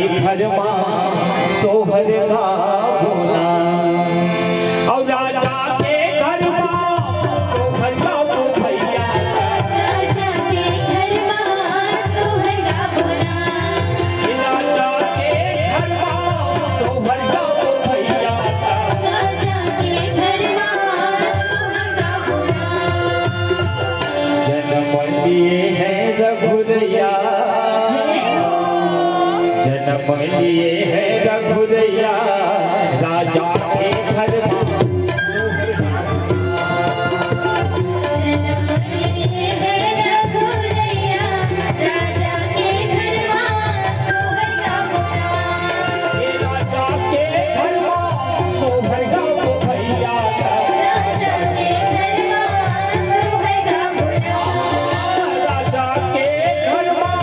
घर में सोहर गावना और राजा के घर में सोहर गावो भैया राजा के घर में सोहर गावना राजा के घर में सोहर गावो भैया राजा के घर में सोहर गावना जन्म लिए है रघुरैया जन्म लिए है रघुरैया राजा के घर में जन्म लिए है रघुरैया राजा के घर में सोहर गावना राजा के घर में सोहर गावो भैया राजा के घर में सोहर गावना राजा के घर में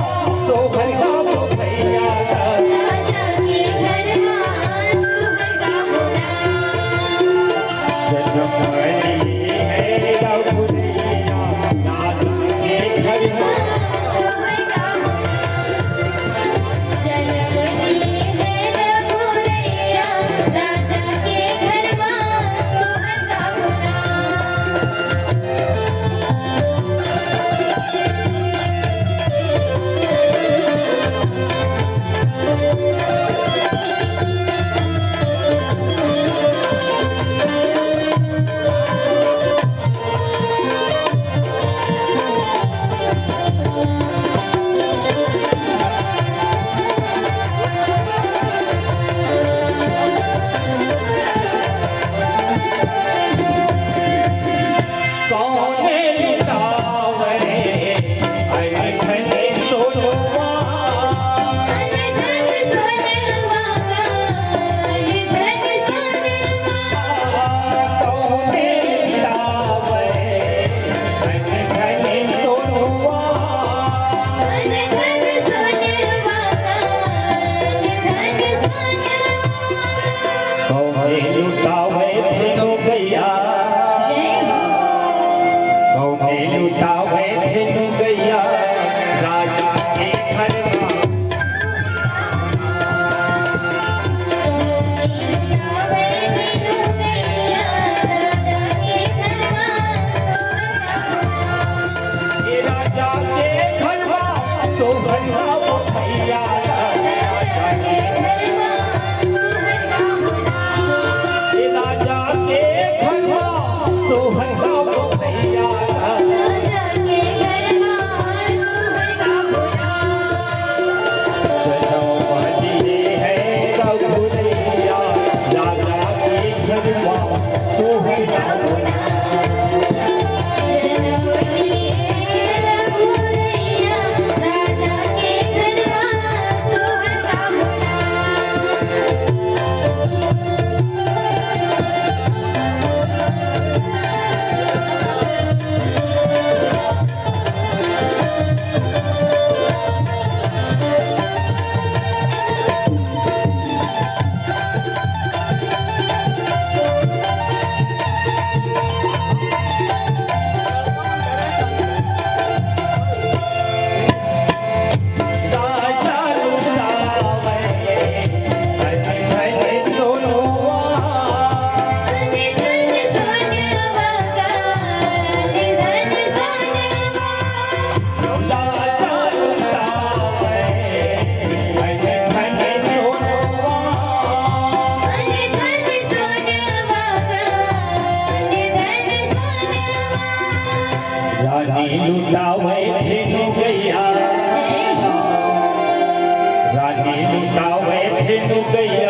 सोहर गावो भैया राजा के घर में सोहर गावना जन्म लिए है रघुरैया राजा के घर में सोहर गावना जन्म लिए है रघुरैया राजा के घर में सोहर गावना कौने लुटावे अनधन सोनवा धन सोनवा धन सोनवा कौने लुटावे अनधन सोनवा धन सोनवा धन सोनवा कौने लुटावे धेनु गैया जय हो कौने लुटावे धेनु गैया राजा के घर में लुटावे दिनु गैया राजा के घर में सोहर गावना ये राजा के घर में सोहर गावो भैया राजा के घर में सोहर गावना ये राजा के घर में सोहर गावो भैया राजा के घर में सोहर गावना जन्म लिए है रघुरैया राजा के घर में सोहर गावो जन्म लिए रघुरैया राजा के घर में सोहर गावना राजा लुटावे अनधन सोनवा धन सोनवा धन सोनवा राजा लुटावे अनधन सोनवा धन सोनवा धन सोनवा रानी लुटावे धेनु गैया जय हो रानी लुटावे धेनु गैया